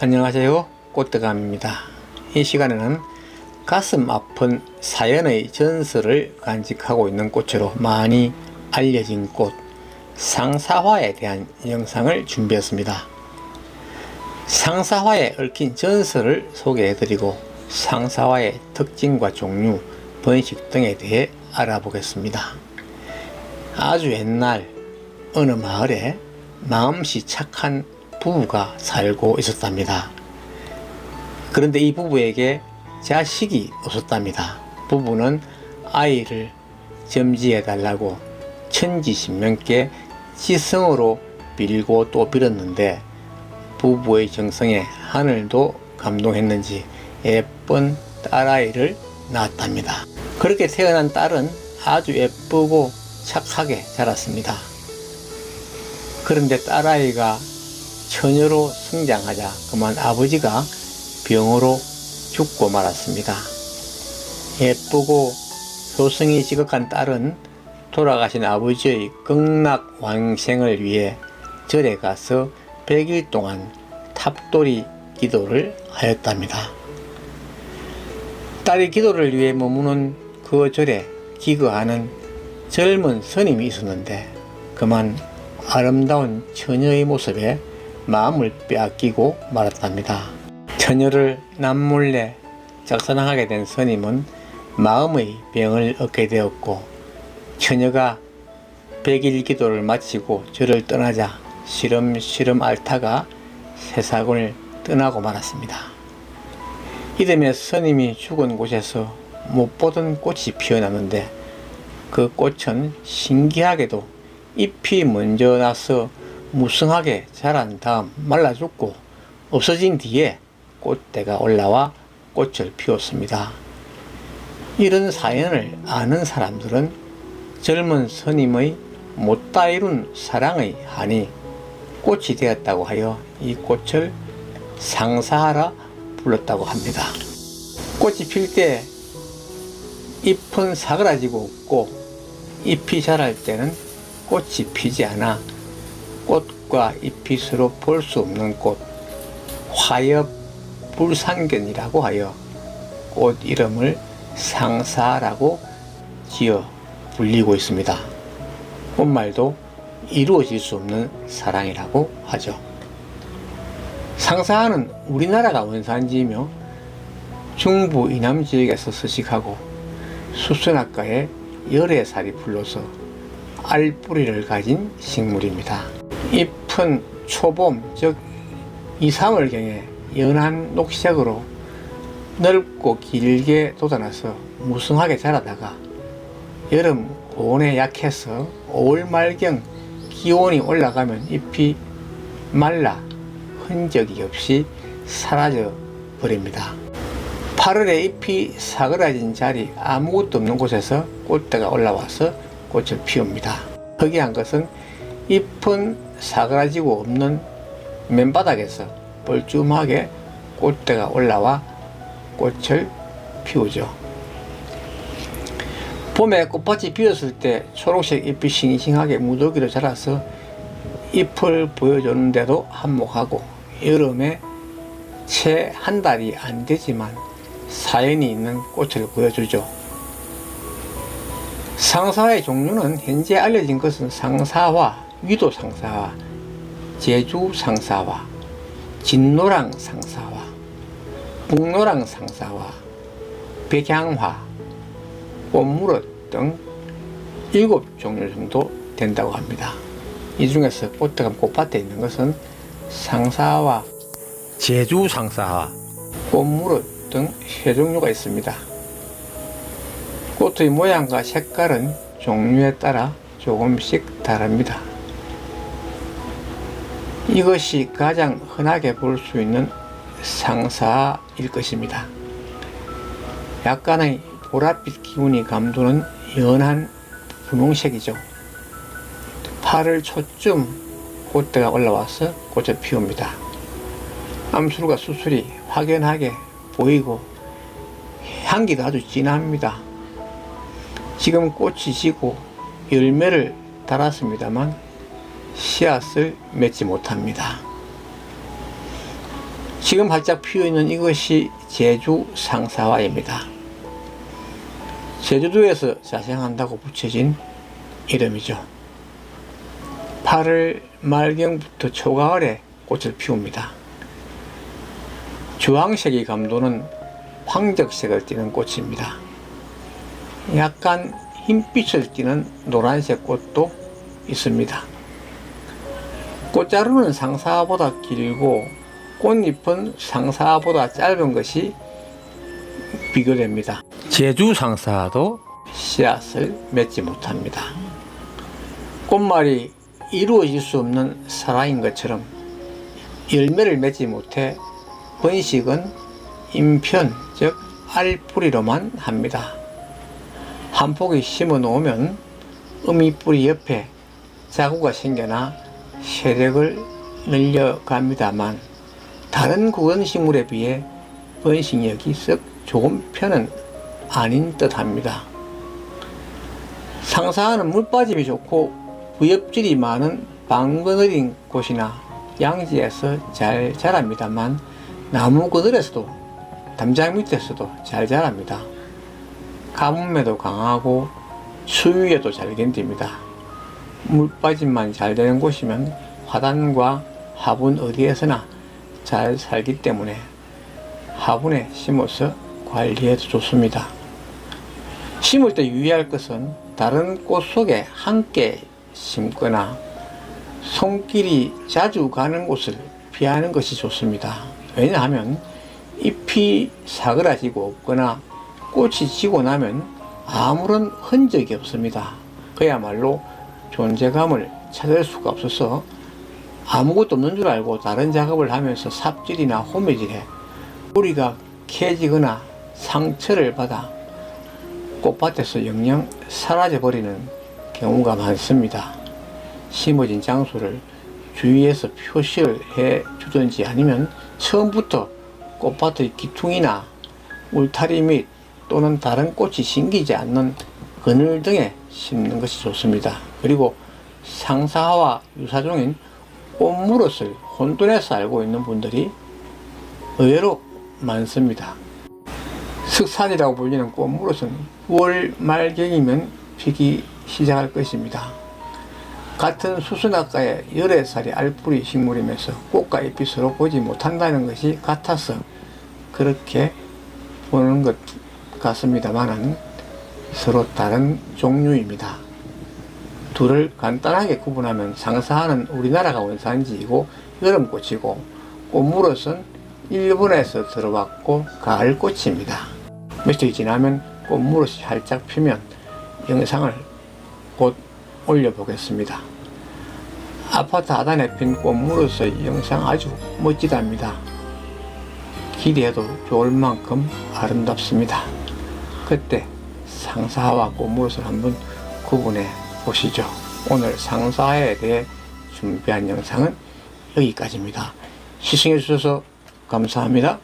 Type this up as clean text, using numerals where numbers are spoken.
안녕하세요, 꽃대감입니다. 이 시간에는 가슴 아픈 사연의 전설을 간직하고 있는 꽃으로 많이 알려진 꽃 상사화에 대한 영상을 준비했습니다. 상사화에 얽힌 전설을 소개해드리고 상사화의 특징과 종류, 번식 등에 대해 알아보겠습니다. 아주 옛날 어느 마을에 마음씨 착한 부부가 살고 있었답니다. 그런데 이 부부에게 자식이 없었답니다. 부부는 아이를 점지해 달라고 천지신명께 지성으로 빌고 또 빌었는데 부부의 정성에 하늘도 감동했는지 예쁜 딸아이를 낳았답니다. 그렇게 태어난 딸은 아주 예쁘고 착하게 자랐습니다. 그런데 딸아이가 처녀로 성장하자 그만 아버지가 병으로 죽고 말았습니다. 예쁘고 소성이 지극한 딸은 돌아가신 아버지의 극락왕생을 위해 절에 가서 100일 동안 탑돌이 기도를 하였답니다. 딸이 기도를 위해 머무는 그 절에 기거하는 젊은 스님이 있었는데 그만 아름다운 처녀의 모습에 마음을 빼앗기고 말았답니다. 처녀를 남몰래 짝사랑하게 된 스님은 마음의 병을 얻게 되었고 처녀가 100일 기도를 마치고 절을 떠나자 시름시름 앓다가 세상을 떠나고 말았습니다. 이듬해 스님이 죽은 곳에서 못 보던 꽃이 피어났는데 그 꽃은 신기하게도 잎이 먼저 나서 무성하게 자란 다음 말라 죽고 없어진 뒤에 꽃대가 올라와 꽃을 피웠습니다. 이런 사연을 아는 사람들은 젊은 스님의 못다 이룬 사랑의 한이 꽃이 되었다고 하여 이 꽃을 상사하라 불렀다고 합니다. 꽃이 필 때 잎은 사그라지고 없고 잎이 자랄 때는 꽃이 피지 않아 꽃과 잎이 서로 볼 수 없는 꽃 화엽불상견이라고 하여 꽃 이름을 상사라고 지어 불리고 있습니다. 꽃말도 이루어질 수 없는 사랑이라고 하죠. 상사하는 우리나라가 원산지이며 중부 이남 지역에서 서식하고 수선화과에 열애살이 불러서 알뿌리를 가진 식물입니다. 잎은 초봄 즉 2, 3월경에 연한 녹색으로 넓고 길게 돋아나서 무성하게 자라다가 여름 고온에 약해서 5월 말경 기온이 올라가면 잎이 말라 흔적이 없이 사라져 버립니다. 8월에 잎이 사그라진 자리 아무것도 없는 곳에서 꽃대가 올라와서 꽃을 피웁니다. 특이한 것은 잎은 사그라지고 없는 맨바닥에서 뻘쭘하게 꽃대가 올라와 꽃을 피우죠. 봄에 꽃밭이 피었을 때 초록색 잎이 싱싱하게 무더기로 자라서 잎을 보여주는데도 한몫하고 여름에 채 한 달이 안 되지만 사연이 있는 꽃을 보여주죠. 상사화의 종류는 현재 알려진 것은 상사화, 위도상사화, 제주상사화, 진노랑상사화, 북노랑상사화, 백양화, 꽃무릇 등 7종류 정도 된다고 합니다. 이 중에서 꽃대감 꽃밭에 있는 것은 상사화, 제주상사화, 꽃무릇 등 3종류가 있습니다. 꽃의 모양과 색깔은 종류에 따라 조금씩 다릅니다. 이것이 가장 흔하게 볼 수 있는 상사일 것입니다. 약간의 보랏빛 기운이 감도는 연한 분홍색이죠. 8월 초쯤 꽃대가 올라와서 꽃을 피웁니다. 암술과 수술이 확연하게 보이고 향기도 아주 진합니다. 지금 꽃이 지고 열매를 달았습니다만 씨앗을 맺지 못합니다. 지금 활짝 피어있는 이것이 제주 상사화입니다. 제주도에서 자생한다고 붙여진 이름이죠. 8월 말경부터 초가을에 꽃을 피웁니다. 주황색이 감도는 황적색을 띠는 꽃입니다. 약간 흰빛을 띠는 노란색 꽃도 있습니다. 꽃자루는 상사보다 길고 꽃잎은 상사보다 짧은 것이 비교됩니다. 제주 상사도 씨앗을 맺지 못합니다. 꽃말이 이루어질 수 없는 사랑인 것처럼 열매를 맺지 못해 번식은 인편, 즉 알뿌리로만 합니다. 한 포기 심어 놓으면 어미뿌리 옆에 자구가 생겨나 세력을 늘려갑니다만 다른 구원식물에 비해 번식력이 썩 좋은 편은 아닌 듯합니다. 상사화는 물빠짐이 좋고 부엽질이 많은 방그늘인 곳이나 양지에서 잘 자랍니다만 나무 그늘에서도 담장 밑에서도 잘 자랍니다. 가뭄에도 강하고 추위에도 잘 견딥니다. 물빠짐만 잘 되는 곳이면 화단과 화분 어디에서나 잘 살기 때문에 화분에 심어서 관리해도 좋습니다. 심을 때 유의할 것은 다른 꽃 속에 함께 심거나 손길이 자주 가는 곳을 피하는 것이 좋습니다. 왜냐하면 잎이 사그라지고 없거나 꽃이 지고 나면 아무런 흔적이 없습니다. 그야말로 존재감을 찾을 수가 없어서 아무것도 없는 줄 알고 다른 작업을 하면서 삽질이나 호매질에 뿌리가 캐지거나 상처를 받아 꽃밭에서 영영 사라져 버리는 경우가 많습니다. 심어진 장소를 주위에서 표시를 해 주든지 아니면 처음부터 꽃밭의 기퉁이나 울타리 밑 또는 다른 꽃이 심기지 않는 그늘 등에 심는 것이 좋습니다. 그리고 상사화와 유사종인 꽃무릇을 혼돈해서 알고 있는 분들이 의외로 많습니다. 석산이라고 불리는 꽃무릇은 9월 말경이면 피기 시작할 것입니다. 같은 수순아과의 열애살이 알뿌리 식물이면서 꽃과 잎이 서로 보지 못한다는 것이 같아서 그렇게 보는 것 같습니다만은 서로 다른 종류입니다. 둘을 간단하게 구분하면 상사화는 우리나라가 원산지이고 여름꽃이고 꽃무릇은 일본에서 들어왔고 가을꽃입니다. 며칠 지나면 꽃무릇이 살짝 피면 영상을 곧 올려보겠습니다. 아파트 하단에 핀 꽃무릇의 영상 아주 멋지답니다. 기대해도 좋을 만큼 아름답습니다. 그때 상사화와 꽃무릇을 한번 구분해 보시죠. 오늘 상사화에 대해 준비한 영상은 여기까지입니다. 시청해 주셔서 감사합니다.